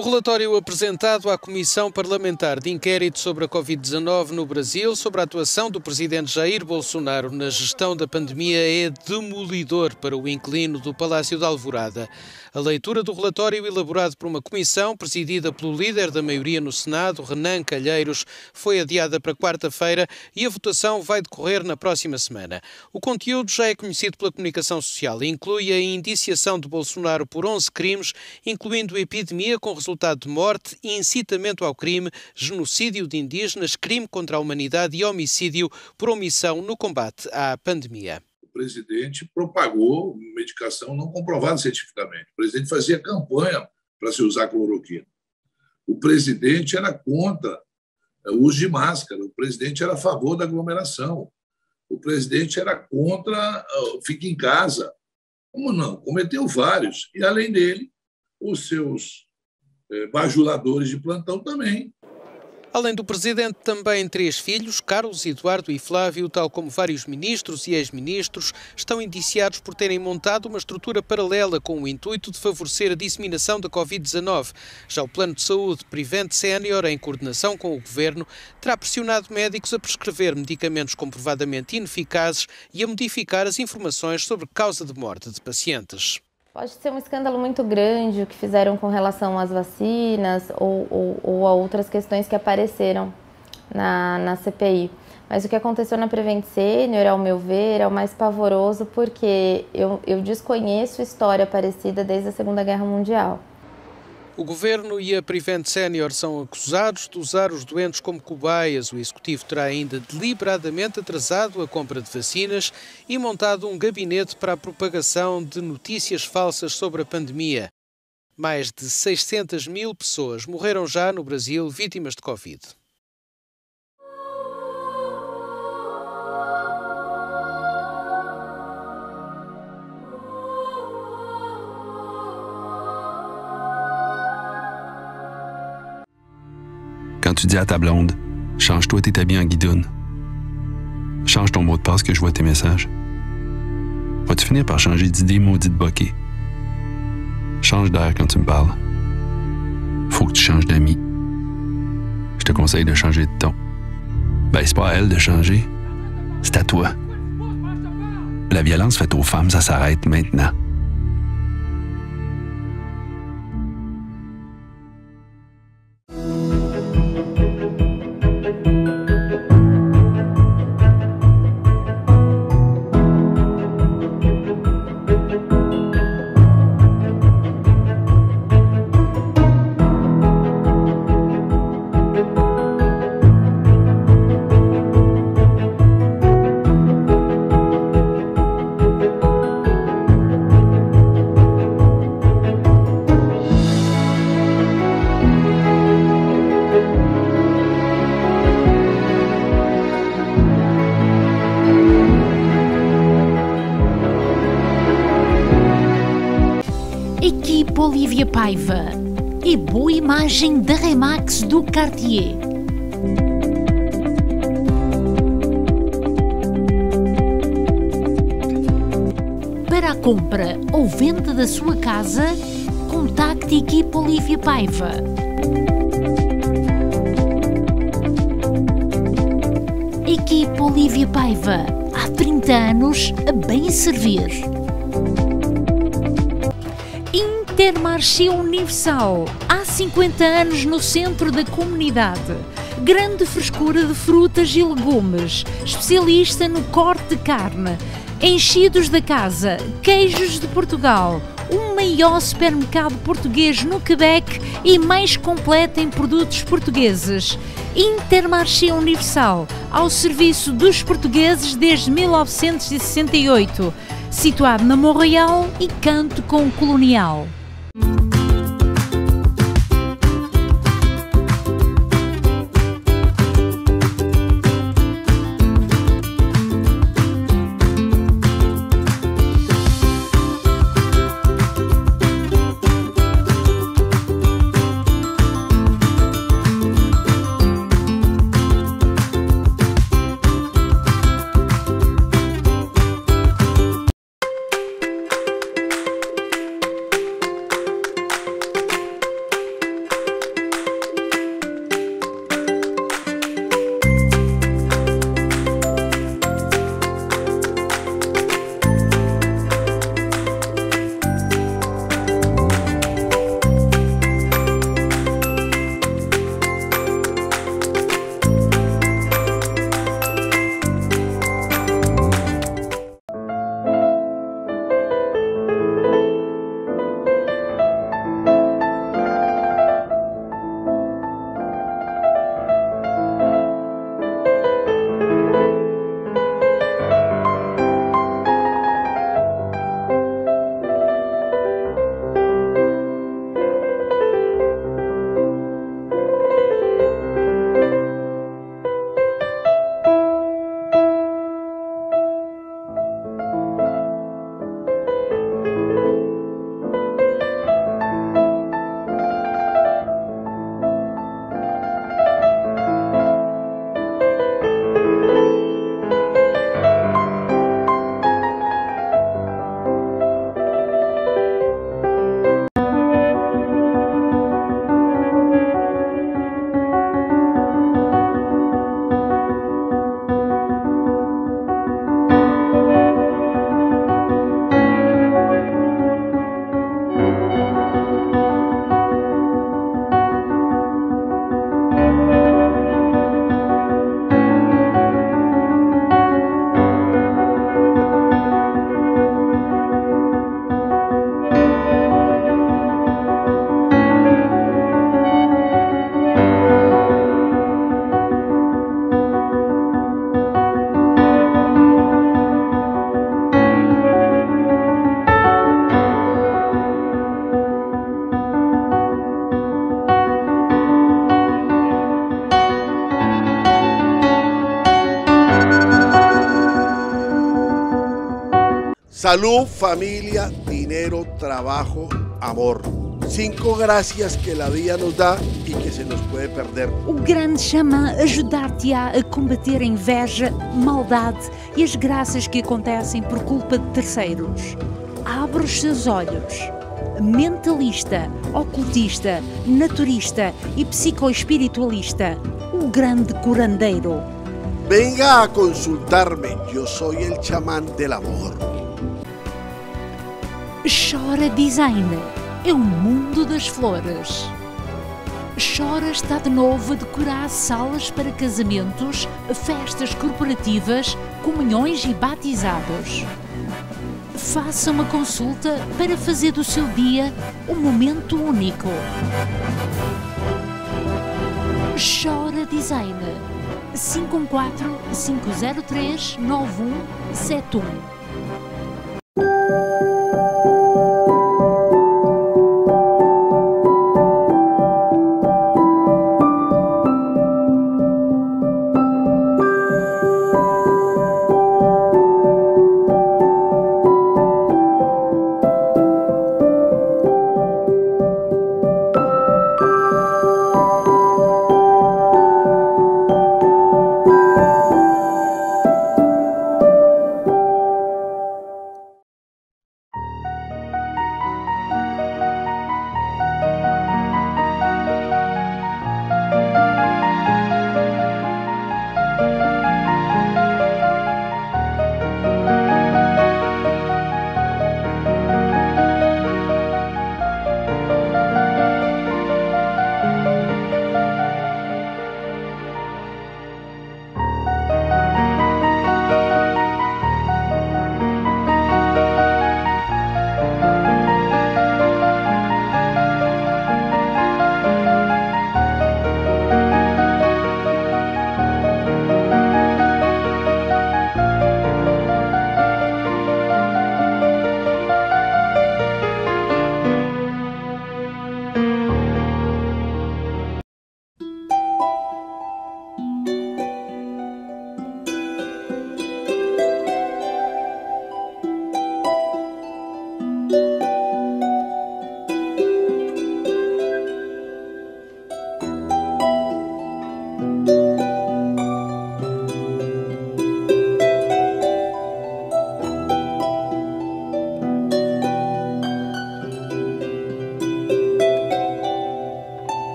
O relatório apresentado à Comissão Parlamentar de Inquérito sobre a Covid-19 no Brasil, sobre a atuação do presidente Jair Bolsonaro na gestão da pandemia, é demolidor para o inquilino do Palácio da Alvorada. A leitura do relatório, elaborado por uma comissão presidida pelo líder da maioria no Senado, Renan Calheiros, foi adiada para quarta-feira e a votação vai decorrer na próxima semana. O conteúdo já é conhecido pela comunicação social e inclui a indiciação de Bolsonaro por 11 crimes, incluindo epidemia com resultado de morte, incitamento ao crime, genocídio de indígenas, crime contra a humanidade e homicídio por omissão no combate à pandemia. O presidente propagou medicação não comprovada cientificamente. O presidente fazia campanha para se usar cloroquina. O presidente era contra o uso de máscara. O presidente era a favor da aglomeração. O presidente era contra fique em casa. Como não? Cometeu vários. E, além dele, os seus bajuladores de plantão também. Além do presidente, também 3 filhos, Carlos, Eduardo e Flávio, tal como vários ministros e ex-ministros, estão indiciados por terem montado uma estrutura paralela com o intuito de favorecer a disseminação da Covid-19. Já o Plano de Saúde Prevent Sénior, em coordenação com o Governo, terá pressionado médicos a prescrever medicamentos comprovadamente ineficazes e a modificar as informações sobre causa de morte de pacientes. Pode ser um escândalo muito grande o que fizeram com relação às vacinas ou a outras questões que apareceram na CPI. Mas o que aconteceu na Prevent Senior, ao meu ver, é o mais pavoroso porque eu desconheço história parecida desde a Segunda Guerra Mundial. O Governo e a Prevent Sénior são acusados de usar os doentes como cobaias. O Executivo terá ainda deliberadamente atrasado a compra de vacinas e montado um gabinete para a propagação de notícias falsas sobre a pandemia. Mais de 600 mil pessoas morreram já no Brasil vítimas de Covid. Quand tu dis à ta blonde, change-toi tes habits en guidoune. Change ton mot de passe que je vois tes messages. Vas-tu finir par changer d'idée maudite bokeh? Change d'air quand tu me parles. Faut que tu changes d'amis. Je te conseille de changer de ton. Ben, c'est pas à elle de changer, c'est à toi. La violence faite aux femmes, ça s'arrête maintenant. Equipe Olívia Paiva e boa imagem da Remax do Cartier. Para a compra ou venda da sua casa, contacte a Equipe Olívia Paiva. Equipe Olívia Paiva, há 30 anos a bem servir. Intermarché Universal, há 50 anos no centro da comunidade. Grande frescura de frutas e legumes, especialista no corte de carne, enchidos da casa, queijos de Portugal, o maior supermercado português no Quebec e mais completo em produtos portugueses. Intermarché Universal, ao serviço dos portugueses desde 1968, situado na Montreal e Canto com Colonial. Salud, familia, dinero, trabajo, amor. 5 gracias que la vida nos dá e que se nos pode perder. O grande xamã ajudar-te-á a combater a inveja, maldade e as graças que acontecem por culpa de terceiros. Abre os seus olhos. Mentalista, ocultista, naturista e psicoespiritualista. O grande curandeiro. Venga a consultar-me, eu sou o chamán del amor. Chora Design. É o mundo das flores. Chora está de novo a decorar salas para casamentos, festas corporativas, comunhões e batizados. Faça uma consulta para fazer do seu dia um momento único. Chora Design. 514-503-9171.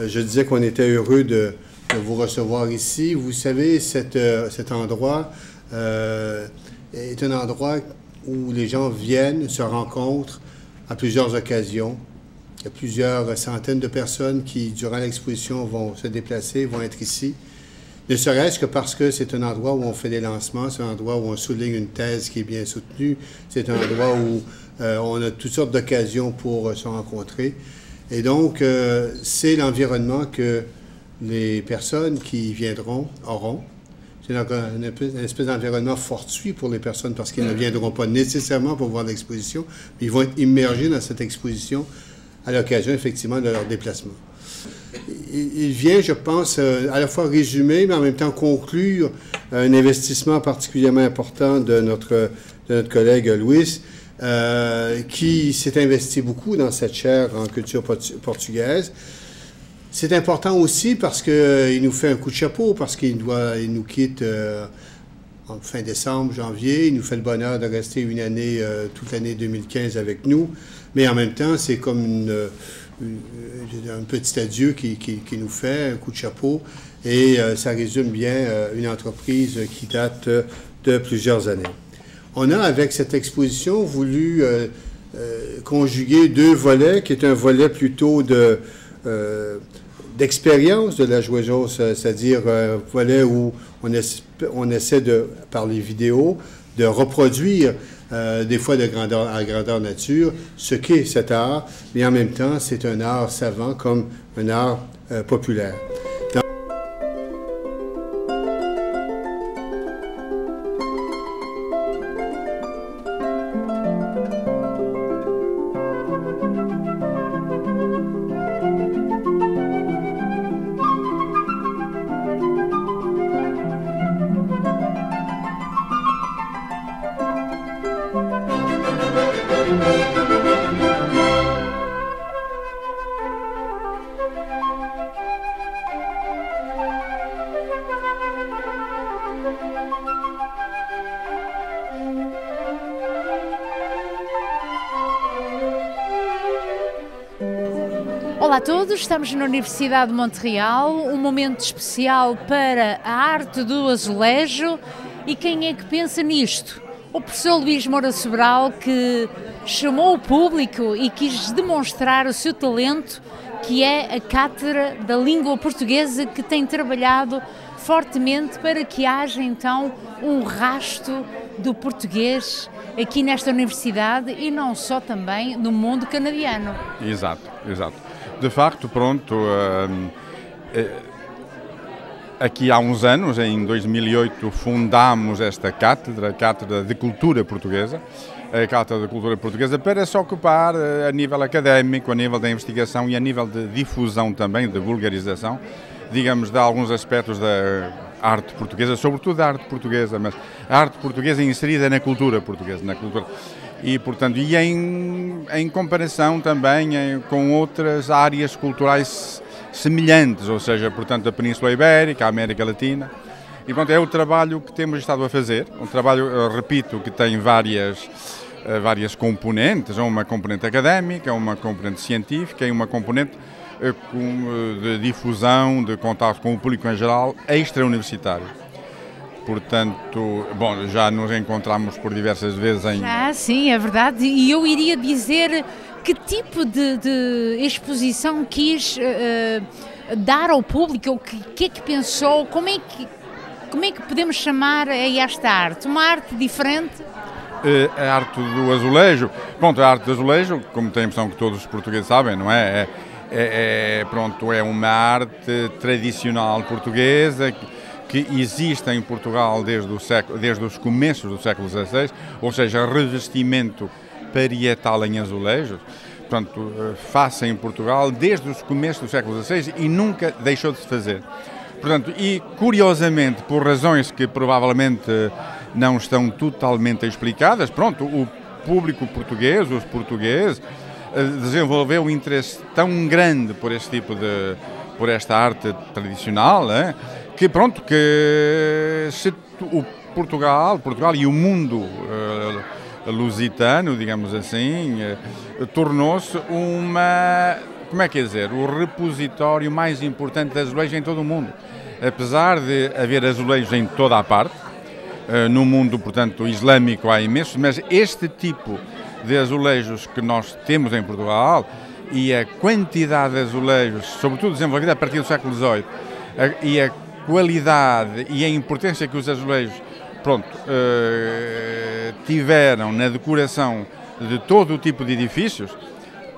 Je disais qu'on était heureux de vous recevoir ici. Vous savez, cet endroit est un endroit où les gens viennent, se rencontrent à plusieurs occasions. Il y a plusieurs centaines de personnes qui, durant l'exposition, vont se déplacer, vont être ici. Ne serait-ce que parce que c'est un endroit où on fait des lancements, c'est un endroit où on souligne une thèse qui est bien soutenue, c'est un endroit où on a toutes sortes d'occasions pour se rencontrer. Et donc, c'est l'environnement que les personnes qui viendront auront. C'est une espèce d'environnement fortuit pour les personnes parce qu'ils ne viendront pas nécessairement pour voir l'exposition, mais ils vont être immergés dans cette exposition à l'occasion, effectivement, de leur déplacement. Il vient, je pense, à la fois résumer, mais en même temps conclure un investissement particulièrement important de notre collègue Luis, qui s'est investi beaucoup dans cette chaire en culture portugaise. C'est important aussi parce qu'il nous fait un coup de chapeau, parce qu'il nous quitte en fin décembre, janvier. Il nous fait le bonheur de rester une année, toute l'année 2015 avec nous. Mais en même temps, c'est comme un petit adieu qui nous fait, un coup de chapeau. Et ça résume bien une entreprise qui date de plusieurs années. On a, avec cette exposition, voulu conjuguer deux volets, qui est un volet plutôt d'expérience de la Joyeuse, c'est-à-dire un volet où on essaie par les vidéos, de reproduire des fois à grandeur nature ce qu'est cet art, mais en même temps, c'est un art savant comme un art populaire. Olá a todos, estamos na Universidade de Montreal, um momento especial para a arte do azulejo. E quem é que pensa nisto? O professor Luís Moura Sobral, que chamou o público e quis demonstrar o seu talento, que é a Cátedra da Língua Portuguesa, que tem trabalhado fortemente para que haja então um rasto do português aqui nesta universidade e não só também no mundo canadiano. Exato, exato. De facto, pronto, aqui há uns anos, em 2008, fundámos esta cátedra, a Cátedra de Cultura Portuguesa, a Cátedra de Cultura Portuguesa, para se ocupar a nível académico, a nível da investigação e a nível de difusão também, de vulgarização, digamos, de alguns aspectos da arte portuguesa, sobretudo da arte portuguesa, mas a arte portuguesa inserida na cultura portuguesa, na cultura. E, portanto, em comparação também com outras áreas culturais semelhantes, ou seja, portanto, a Península Ibérica, a América Latina. E, pronto, é o trabalho que temos estado a fazer, um trabalho, repito, que tem várias componentes, uma componente académica, uma componente científica e uma componente de difusão, de contato com o público em geral, extra-universitário. Portanto, bom, já nos encontramos por diversas vezes em... Sim, é verdade. E eu iria dizer que tipo de exposição quis dar ao público, o que é que pensou, como é que podemos chamar a esta arte? Uma arte diferente? A arte do azulejo. Pronto, a arte do azulejo, como tenho a impressão que todos os portugueses sabem, não é? Pronto, é uma arte tradicional portuguesa que existe em Portugal desde os começos do século XVI, ou seja, revestimento parietal em azulejos, portanto, faça em Portugal desde os começos do século XVI e nunca deixou de se fazer. Portanto, e curiosamente, por razões que provavelmente não estão totalmente explicadas, pronto, o público português, os portugueses, desenvolveu um interesse tão grande por por esta arte tradicional, que pronto, que o Portugal e o mundo lusitano, digamos assim, tornou-se como é que é dizer, o repositório mais importante de azulejos em todo o mundo. Apesar de haver azulejos em toda a parte, No mundo, portanto, islâmico há imensos, mas este tipo de azulejos que nós temos em Portugal e a quantidade de azulejos, sobretudo desenvolvida a partir do século XVIII, e a qualidade e a importância que os azulejos tiveram na decoração de todo o tipo de edifícios,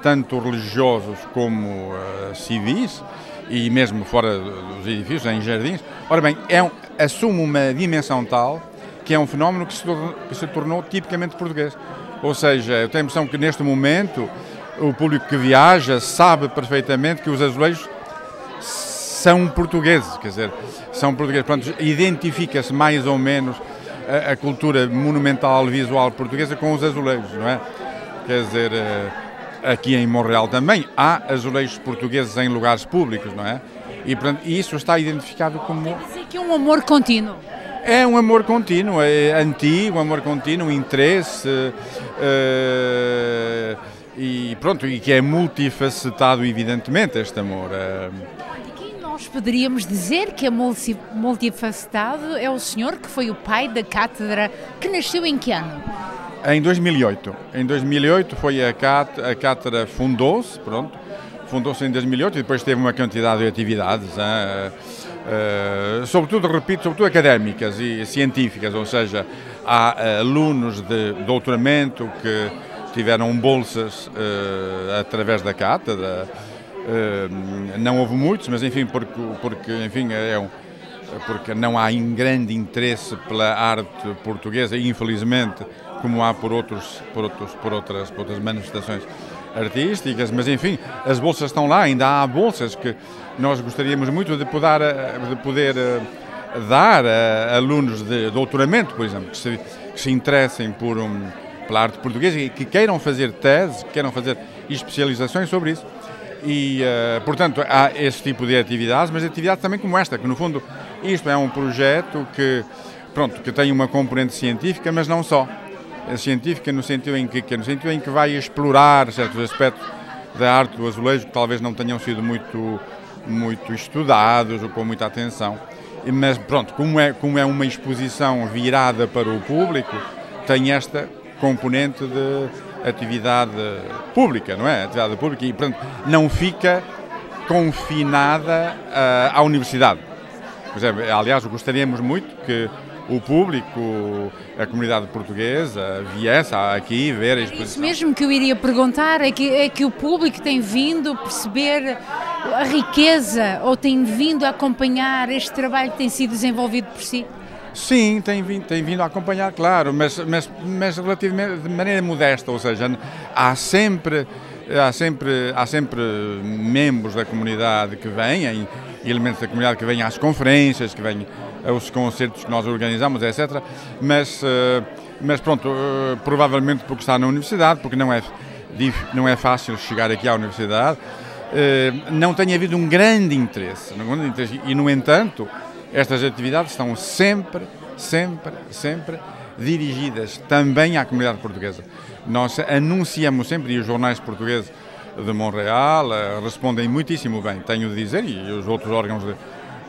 tanto religiosos como civis, e mesmo fora dos edifícios, em jardins. Ora bem, assume uma dimensão tal que é um fenómeno que se tornou tipicamente português. Ou seja, eu tenho a impressão que neste momento o público que viaja sabe perfeitamente que os azulejos são portugueses, quer dizer, são portugueses. Portanto, identifica-se mais ou menos a cultura monumental visual portuguesa com os azulejos, não é? Quer dizer, aqui em Montreal também há azulejos portugueses em lugares públicos, não é? E portanto, isso está identificado como... Quer dizer que é um amor contínuo. É um amor contínuo, é antigo, um amor contínuo, interesse, e pronto, e que é multifacetado, evidentemente, este amor. Nós poderíamos dizer que é multifacetado é o senhor que foi o pai da cátedra, que nasceu em que ano? Em 2008. Em 2008 foi a cátedra fundou-se, pronto, fundou-se em 2008 e depois teve uma quantidade de atividades, sobretudo académicas e científicas, ou seja, há alunos de doutoramento que tiveram bolsas através da cátedra. Não houve muitos, mas enfim, porque porque não há grande interesse pela arte portuguesa, infelizmente, como há por outras manifestações artísticas, mas enfim, as bolsas estão lá, ainda há bolsas que nós gostaríamos muito de poder dar a alunos de doutoramento, por exemplo, que se interessem pela arte portuguesa e que queiram fazer teses, que queiram fazer especializações sobre isso. E, portanto, há esse tipo de atividades, mas atividades também como esta, que no fundo isto é um projeto que tem uma componente científica, mas não só. Científica no sentido em que vai explorar certos aspectos da arte do azulejo que talvez não tenham sido muito estudados ou com muita atenção. Mas pronto, como é uma exposição virada para o público, tem esta componente de atividade pública, não é? Atividade pública e, portanto, não fica confinada à universidade. Por exemplo, aliás, gostaríamos muito que o público, a comunidade portuguesa, viesse aqui ver a exposição. Isso mesmo que eu iria perguntar, é que o público tem vindo perceber a riqueza ou tem vindo a acompanhar este trabalho que tem sido desenvolvido por si? Sim, tem vindo a acompanhar, claro, mas relativamente de maneira modesta, ou seja, há sempre membros da comunidade que vêm, elementos da comunidade que vêm às conferências, que vêm aos concertos que nós organizamos, etc. Mas pronto, provavelmente porque está na universidade, porque não é fácil chegar aqui à universidade, não tem havido um grande interesse. E, no entanto, estas atividades estão sempre dirigidas também à comunidade portuguesa. Nós anunciamos sempre, e os jornais portugueses de Montreal respondem muitíssimo bem, tenho de dizer, e os outros órgãos de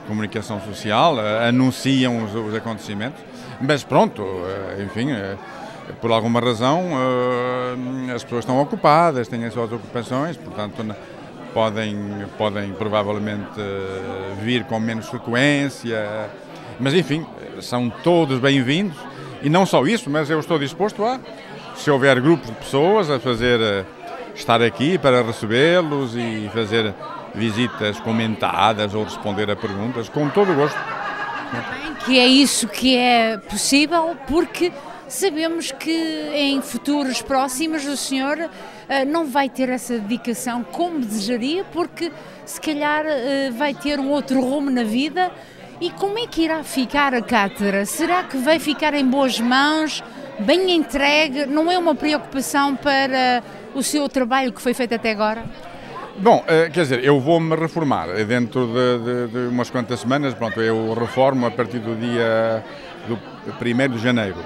comunicação social anunciam os acontecimentos, mas pronto, enfim, por alguma razão as pessoas estão ocupadas, têm as suas ocupações, portanto podem provavelmente vir com menos frequência, mas enfim, são todos bem-vindos, e não só isso, mas eu estou disposto se houver grupos de pessoas estar aqui para recebê-los e fazer visitas comentadas ou responder a perguntas, com todo o gosto. Que é isso que é possível, porque sabemos que em futuros próximos o senhor não vai ter essa dedicação como desejaria, porque se calhar vai ter um outro rumo na vida. E como é que irá ficar a cátedra? Será que vai ficar em boas mãos, bem entregue? Não é uma preocupação para o seu trabalho que foi feito até agora? Bom, quer dizer, eu vou-me reformar dentro de umas quantas semanas. Pronto, eu reformo a partir do dia do 1º de janeiro,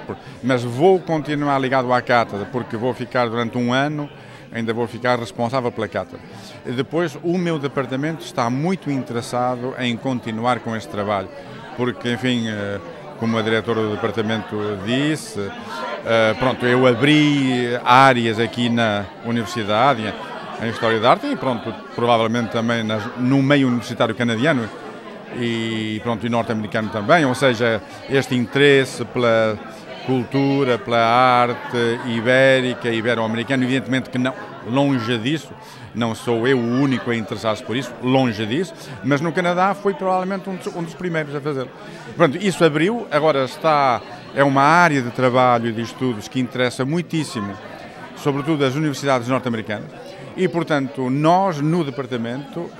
mas vou continuar ligado à cátedra, porque vou ficar durante um ano, ainda vou ficar responsável pela cátedra. E depois, o meu departamento está muito interessado em continuar com este trabalho, porque, enfim, como a diretora do departamento disse. Pronto, eu abri áreas aqui na universidade, em História da Arte, e pronto, provavelmente também no meio universitário canadiano e norte-americano também, ou seja, este interesse pela cultura, pela arte ibérica, ibero-americana, evidentemente que não, longe disso, não sou eu o único a interessar-se por isso, longe disso, mas no Canadá foi provavelmente um dos primeiros a fazê-lo. Pronto, isso abriu, agora é uma área de trabalho e de estudos que interessa muitíssimo, sobretudo as universidades norte-americanas, e, portanto, nós no departamento,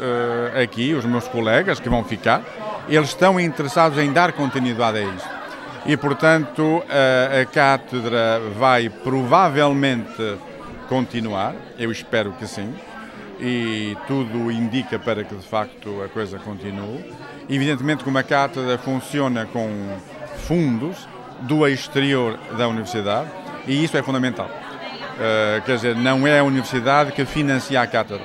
aqui, os meus colegas que vão ficar, eles estão interessados em dar continuidade a isto. E, portanto, a cátedra vai provavelmente continuar, eu espero que sim, e tudo indica para que, de facto, a coisa continue. Evidentemente que uma cátedra funciona com fundos do exterior da universidade, e isso é fundamental. Quer dizer, não é a universidade que financia a cátedra.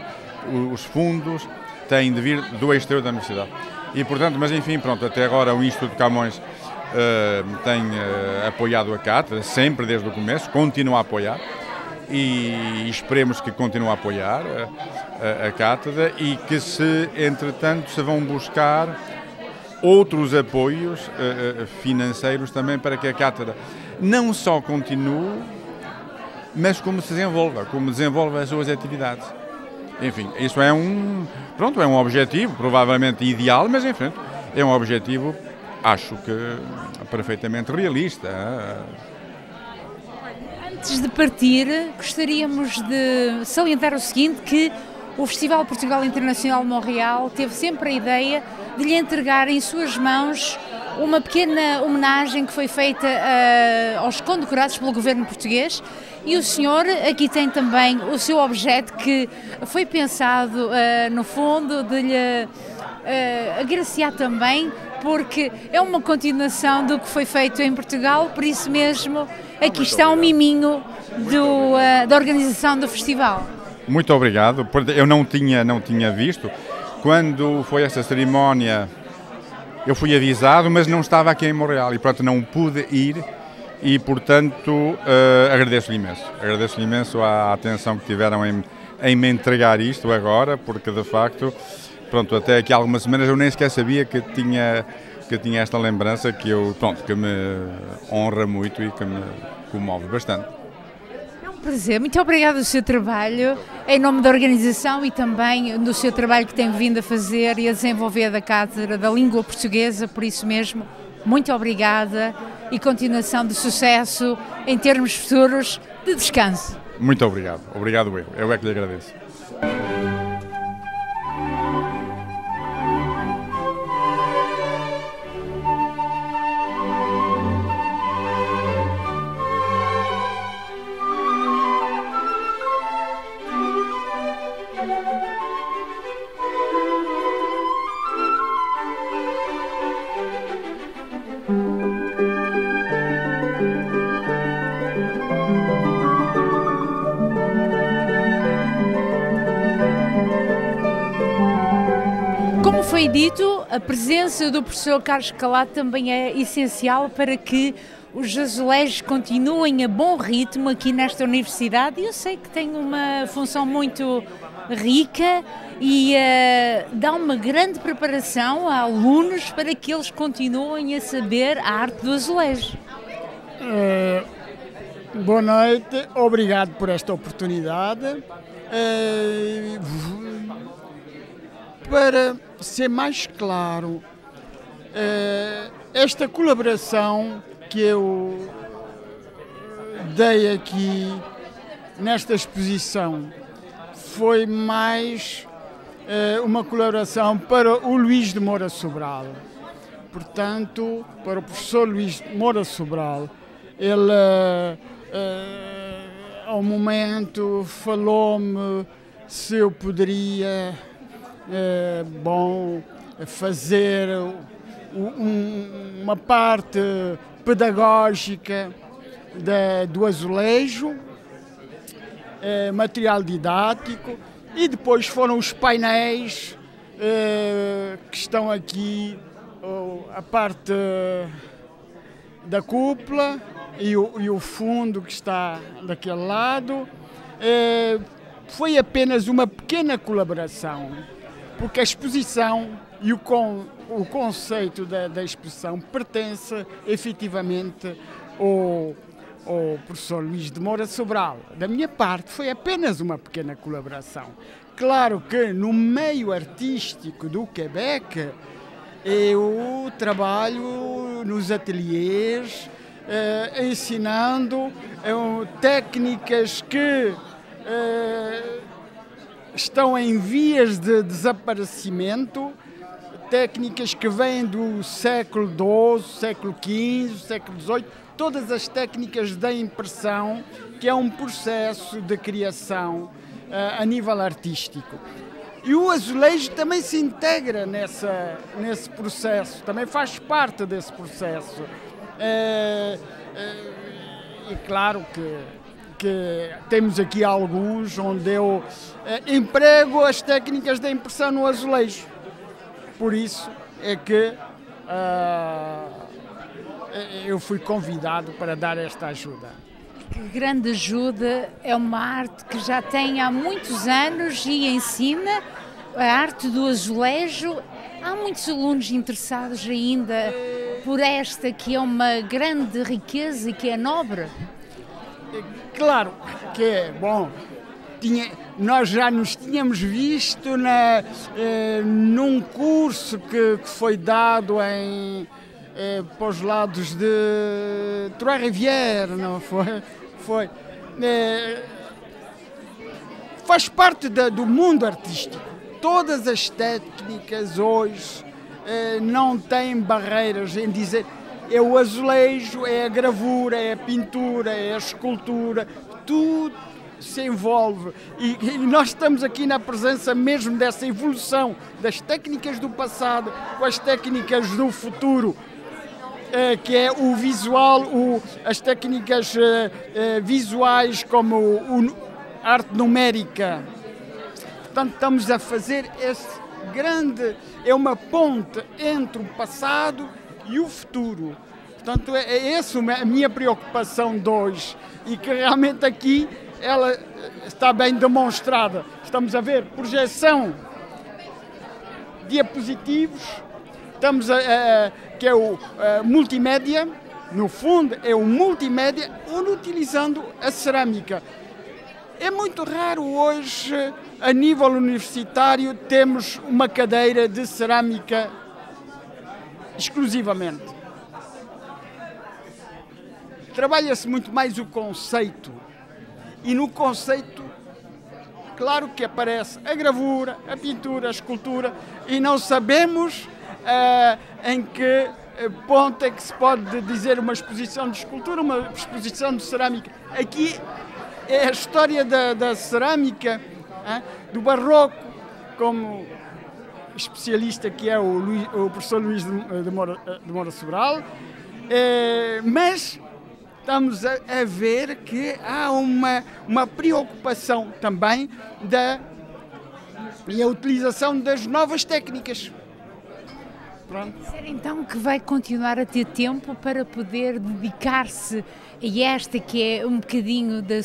Os fundos têm de vir do exterior da universidade. E, portanto, mas enfim, pronto, até agora o Instituto de Camões tem apoiado a cátedra, sempre desde o começo, continua a apoiar, e esperemos que continue a apoiar a cátedra e que entretanto, se vão buscar outros apoios financeiros também para que a cátedra não só continue, mas como desenvolva as suas atividades. Enfim, isso é um objetivo, provavelmente ideal, mas enfim, é um objetivo, acho que perfeitamente realista. Antes de partir, gostaríamos de salientar o seguinte, que o Festival Portugal Internacional de Montreal teve sempre a ideia de lhe entregar em suas mãos uma pequena homenagem que foi feita aos condecorados pelo governo português, e o senhor aqui tem também o seu objeto que foi pensado no fundo de lhe agraciar também, porque é uma continuação do que foi feito em Portugal, por isso mesmo aqui está um miminho da organização do festival. Muito obrigado, eu não tinha visto. Quando foi essa cerimónia eu fui avisado, mas não estava aqui em Montreal e portanto não pude ir e portanto agradeço-lhe imenso a atenção que tiveram em me entregar isto agora, porque de facto, pronto, até aqui há algumas semanas eu nem sequer sabia que tinha esta lembrança que me honra muito e que me comove bastante. É um prazer, muito obrigado do seu trabalho, em nome da organização e também do seu trabalho que tem vindo a fazer e a desenvolver da Cátedra da Língua Portuguesa, por isso mesmo, muito obrigada e continuação de sucesso em termos futuros de descanso. Muito obrigado, eu é que lhe agradeço. Como foi dito, a presença do professor Carlos Calado também é essencial para que os azulejos continuem a bom ritmo aqui nesta universidade. Eu sei que tem uma função muito rica e dá uma grande preparação a alunos para que eles continuem a saber a arte do azulejo. Boa noite, obrigado por esta oportunidade. Para ser mais claro, esta colaboração que eu dei aqui nesta exposição foi mais uma colaboração para o Luís de Moura Sobral. Portanto, para o professor Luís de Moura Sobral, ele ao momento falou-me se eu poderia fazer uma parte pedagógica do azulejo, material didático, e depois foram os painéis que estão aqui, a parte da cúpula e o fundo que está daquele lado. Foi apenas uma pequena colaboração, porque a exposição e o conceito da exposição pertence efetivamente ao professor Luís de Moura Sobral. Da minha parte, foi apenas uma pequena colaboração. Claro que no meio artístico do Quebec, eu trabalho nos ateliês, ensinando técnicas que estão em vias de desaparecimento, técnicas que vêm do século XII, século XV, século XVIII, todas as técnicas da impressão, que é um processo de criação a nível artístico. E o azulejo também se integra nesse processo, também faz parte desse processo. E claro que temos aqui alguns onde eu emprego as técnicas da impressão no azulejo. Por isso é que eu fui convidado para dar esta ajuda. Que grande ajuda, é uma arte que já tem há muitos anos e ensina a arte do azulejo. Há muitos alunos interessados ainda por esta que é uma grande riqueza e que é nobre. Claro que é bom. Nós já nos tínhamos visto num curso que foi dado para os lados de Trois-Rivières, não foi? Faz parte do mundo artístico. Todas as técnicas hoje não têm barreiras em dizer é o azulejo, é a gravura, é a pintura, é a escultura, tudo se envolve. E nós estamos aqui na presença mesmo dessa evolução das técnicas do passado com as técnicas do futuro, que é o visual, as técnicas visuais como a arte numérica. Portanto, estamos a fazer esse grande, é uma ponte entre o passado e o futuro. Portanto, é essa a minha preocupação de hoje e que realmente aqui ela está bem demonstrada. Estamos a ver projeção, diapositivos, que é o multimédia, no fundo é o multimédia utilizando a cerâmica. É muito raro hoje, a nível universitário, temos uma cadeira de cerâmica exclusivamente. Trabalha-se muito mais o conceito. E no conceito, claro que aparece a gravura, a pintura, a escultura, e não sabemos em que ponto é que se pode dizer uma exposição de escultura, uma exposição de cerâmica. Aqui é a história da cerâmica, do barroco, como especialista que é o professor Luís de Moura Sobral, mas estamos a ver que há uma preocupação também e a utilização das novas técnicas. Pronto. Será então que vai continuar a ter tempo para poder dedicar-se a esta que é um bocadinho do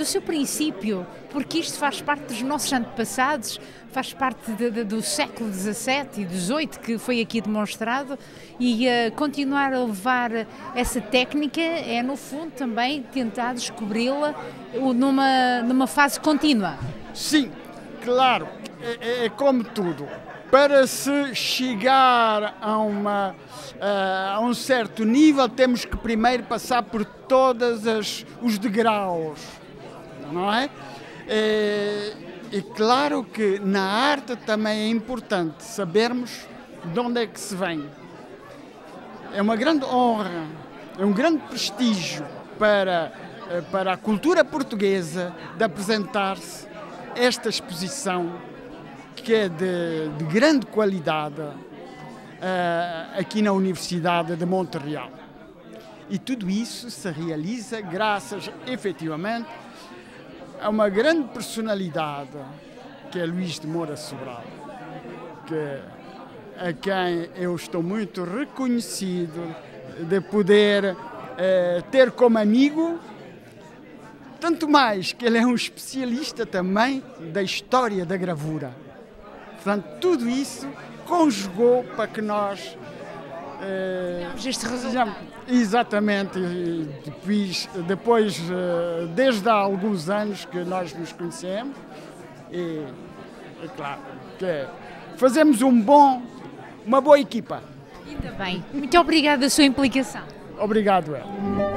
seu princípio, porque isto faz parte dos nossos antepassados, faz parte do século XVII e XVIII que foi aqui demonstrado, e continuar a levar essa técnica é no fundo também tentar descobri-la numa fase contínua. Sim, claro, é como tudo. Para se chegar a um certo nível, temos que primeiro passar por todos os degraus, não é? E claro que na arte também é importante sabermos de onde é que se vem. É uma grande honra, é um grande prestígio para a cultura portuguesa de apresentar-se esta exposição que é de grande qualidade aqui na Universidade de Montreal. E tudo isso se realiza graças, efetivamente, a uma grande personalidade que é Luís de Moura Sobral, que a quem eu estou muito reconhecido de poder ter como amigo, tanto mais que ele é um especialista também da história da gravura. Portanto, tudo isso conjugou para que nós este resultado. Exatamente, depois desde há alguns anos que nós nos conhecemos, e é claro que fazemos uma boa equipa. Ainda bem. Muito obrigada pela sua implicação. Obrigado, El.